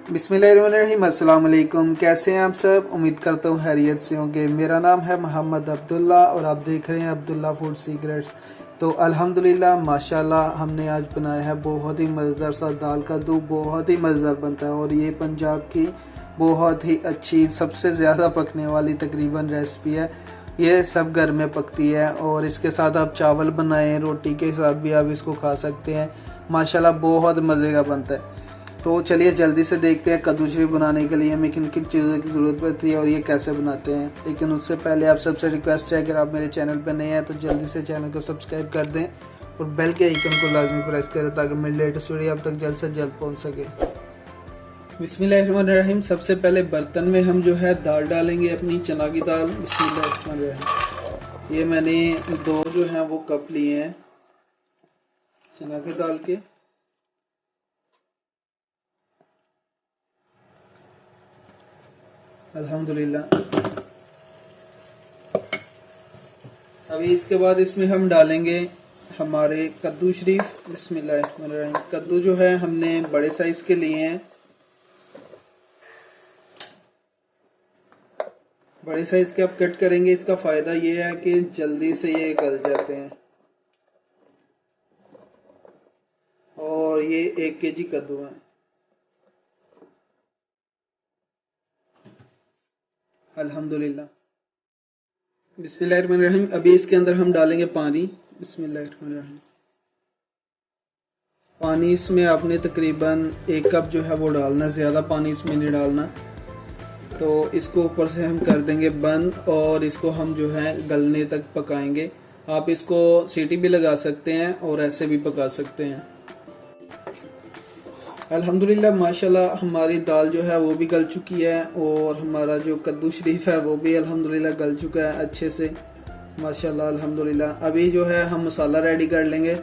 बिस्मिल्लाहिर्रहमानिर्रहीम। अस्सलाम वालेकुम। कैसे हैं आप सब? उम्मीद करता हूँ खैरियत से होंगे। मेरा नाम है मोहम्मद अब्दुल्ला और आप देख रहे हैं अब्दुल्ला फूड सीक्रेट्स। तो अल्हम्दुलिल्लाह माशाल्लाह हमने आज बनाया है बहुत ही मज़ेदार सा दाल कद्दू। बहुत ही मज़ेदार बनता है और ये पंजाब की बहुत ही अच्छी सबसे ज़्यादा पकने वाली तकरीबन रेसिपी है। ये सब घर में पकती है और इसके साथ आप चावल बनाएं, रोटी के साथ भी आप इसको खा सकते हैं। माशाल्लाह बहुत मज़े का बनता है। तो चलिए जल्दी से देखते हैं कद्दू शरीफ बनाने के लिए हमें किन किन चीज़ों की ज़रूरत पड़ती है और ये कैसे बनाते हैं। लेकिन उससे पहले आप सबसे रिक्वेस्ट है, अगर आप मेरे चैनल पर नए हैं तो जल्दी से चैनल को सब्सक्राइब कर दें और बेल के आइकन को लाजमी प्रेस करें ताकि मेरी लेटेस्ट वीडियो आप तक जल्द से जल्द पहुंच सके। बिस्मिल्लाहिर्रहमानिर्रहीम। सबसे पहले बर्तन में हम जो है दाल डालेंगे, अपनी चना की दाल। बिस्मिल्लाहिर्रहमानिर्रहीम। ये मैंने 2 जो है वो कप लिए हैं चना की दाल के। अल्हम्दुलिल्लाह। अभी इसके बाद इसमें हम डालेंगे हमारे कद्दू शरीफ। बिस्मिल्लाहिर्रहमानिर्रहीम। कद्दू जो है हमने बड़े साइज के लिए हैं। बड़े साइज के आप कट करेंगे, इसका फायदा ये है कि जल्दी से ये गल जाते हैं। और ये 1 केजी कद्दू है। अल्हम्दुलिल्लाह। बिस्मिल्लाहिर्रहमानिर्रहीम। अभी इसके अंदर हम डालेंगे पानी। बिस्मिल्लाहिर्रहमानिर्रहीम। पानी इसमें आपने तकरीबन 1 कप जो है वो डालना, ज़्यादा पानी इसमें नहीं डालना। तो इसको ऊपर से हम कर देंगे बंद और इसको हम जो है गलने तक पकाएंगे। आप इसको सीटी भी लगा सकते हैं और ऐसे भी पका सकते हैं। अल्हम्दुलिल्लाह माशाल्लाह हमारी दाल जो है वो भी गल चुकी है और हमारा जो कद्दू शरीफ है वो भी अल्हम्दुलिल्लाह गल चुका है अच्छे से माशाल्लाह अल्हम्दुलिल्लाह। अभी जो है हम मसाला रेडी कर लेंगे।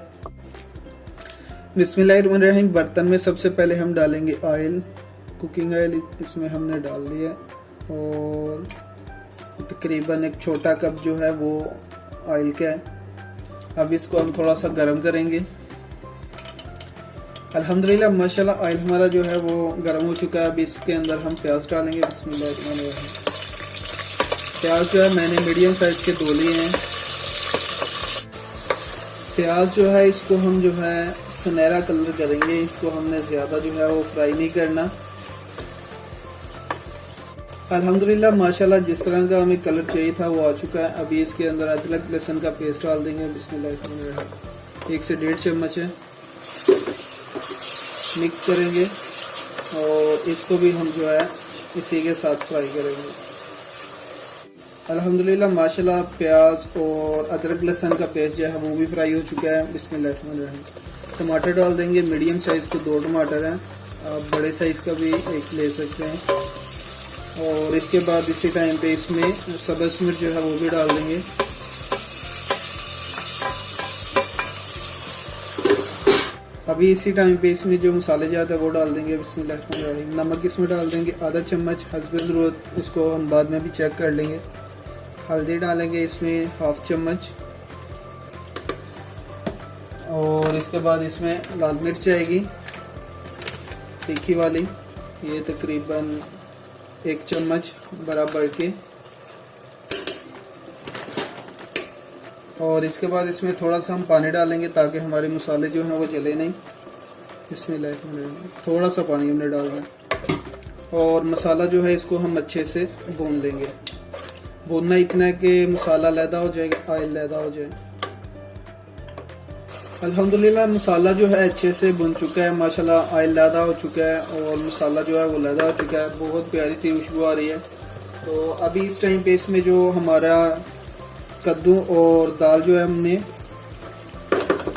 बिस्मिल्लाहिर्रहमानिर्रहीम। बर्तन में सबसे पहले हम डालेंगे ऑयल, कुकिंग ऑयल इसमें हमने डाल दिया और तकरीबन 1 छोटा कप जो है वो ऑयल का है। अब इसको हम थोड़ा सा गर्म करेंगे। अल्हम्दुलिल्लाह माशाल्लाह ऑयल हमारा जो है वो गर्म हो चुका है। अब इसके अंदर हम प्याज डालेंगे। बिस्मिल्लाहिर्रहमानिर्रहीम। प्याज जो है मैंने मीडियम साइज के 2 लिए हैं। प्याज जो है इसको हम जो है सुनहरा कलर करेंगे, इसको हमने ज़्यादा जो है वो फ्राई नहीं करना। अल्हम्दुलिल्लाह माशाल्लाह जिस तरह का हमें कलर चाहिए था वो आ चुका है। अभी इसके अंदर अदरक लहसुन का पेस्ट डाल देंगे। बिस्मिल्लाहिर्रहमानिर्रहीम। 1 से 1.5 चम्मच है। मिक्स करेंगे और इसको भी हम जो है इसी के साथ फ्राई करेंगे। अल्हम्दुलिल्लाह माशाल्लाह प्याज और अदरक लहसुन का पेस्ट जो है वो भी फ्राई हो चुका है। बिस्मिल्लाहिर्रहमानिर्रहीम। टमाटर डाल देंगे। मीडियम साइज़ के 2 टमाटर हैं, आप बड़े साइज़ का भी 1 ले सकते हैं। और इसके बाद इसी टाइम पे इसमें सब्ज़ मिर्च जो है वो भी डाल देंगे। अभी इसी टाइम पे इसमें जो मसाले जाते हैं वो डाल देंगे। बिस्मिल्लाहिर्रहमानिर्रहीम। नमक इसमें डाल देंगे आधा चम्मच हस्ब ज़रूरत, इसको हम बाद में भी चेक कर लेंगे। हल्दी डालेंगे इसमें 1/2 चम्मच और इसके बाद इसमें लाल मिर्च आएगी तीखी वाली, ये तकरीबन 1 चम्मच बराबर के। और इसके बाद इसमें थोड़ा सा हम पानी डालेंगे ताकि हमारे मसाले जो हैं वो जले नहीं। बिस्मिल्लाहिर्रहमानिर्रहीम। थोड़ा सा पानी हमने डालना है और मसाला जो है इसको हम अच्छे से भून लेंगे। भूनना इतना है कि मसाला लैदा हो जाएगा, ऑयल लैदा हो जाए। अल्हम्दुलिल्लाह मसाला जो है अच्छे से भुन चुका है माशाल्लाह, ऑयल लैदा हो चुका है और मसाला जो है वो लैदा हो चुका है। बहुत प्यारी सी खुशबू आ रही है। तो अभी इस टाइम पे इसमें जो हमारा कद्दू और दाल जो है हमने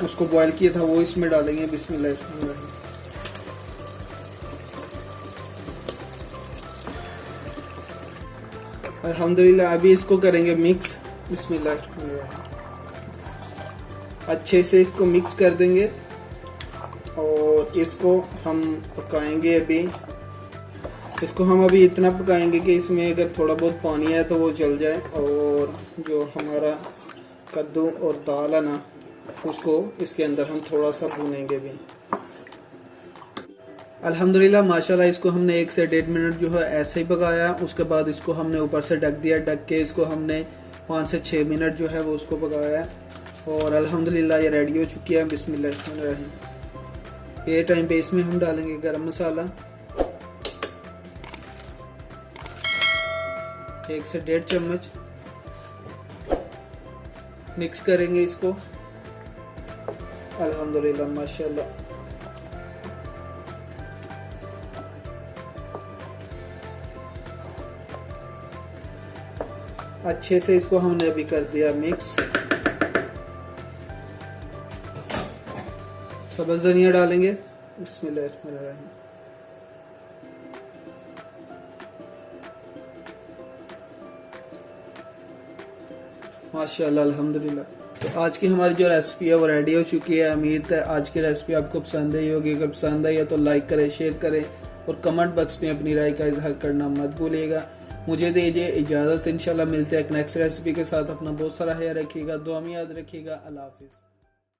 उसको बॉईल किया था वो इसमें डालेंगे। बिस्मिल्लाहिर्रहमानिर्रहीम। अल्हम्दुलिल्लाह अभी इसको करेंगे मिक्स। बिस्मिल्लाहिर्रहमानिर्रहीम। अच्छे से इसको मिक्स कर देंगे और इसको हम पकाएंगे। इसको हम अभी इतना पकाएंगे कि इसमें अगर थोड़ा बहुत पानी है तो वो जल जाए और जो हमारा कद्दू और दाल है ना उसको इसके अंदर हम थोड़ा सा भूनेंगे भी। अल्हम्दुलिल्लाह माशाल्लाह इसको हमने 1 से 1.5 मिनट जो है ऐसे ही पकाया। उसके बाद इसको हमने ऊपर से ढक दिया, ढक के इसको हमने 5 से 6 मिनट जो है वो उसको पकाया है और अल्हम्दुलिल्लाह ये रेडी हो चुकी है। बिस्मिल्लाह। ये टाइम पे इसमें हम डालेंगे गरम मसाला 1 से 1.5 चम्मच। मिक्स करेंगे इसको। अल्हम्दुलिल्लाह माशाल्लाह। अच्छे से इसको हमने अभी कर दिया मिक्स। सब्ज़ धनिया डालेंगे। बिस्मिल्लाहिर्रहमानिर्रहीम। माशाल्लाह अल्हम्दुलिल्लाह। तो आज की हमारी जो रेसिपी है वो रेडी हो चुकी है। उम्मीद है आज की रेसिपी आपको पसंद आई होगी। अगर पसंद आई है तो लाइक करें, शेयर करें और कमेंट बॉक्स में अपनी राय का इजहार करना मत भूलिएगा। मुझे दीजिए इजाज़त। इंशाल्लाह मिलते हैं एक नेक्स्ट रेसिपी के साथ। अपना बहुत सारा ख्याल रखिएगा, दुआ में याद रखिएगा। अल्लाह हाफिज़।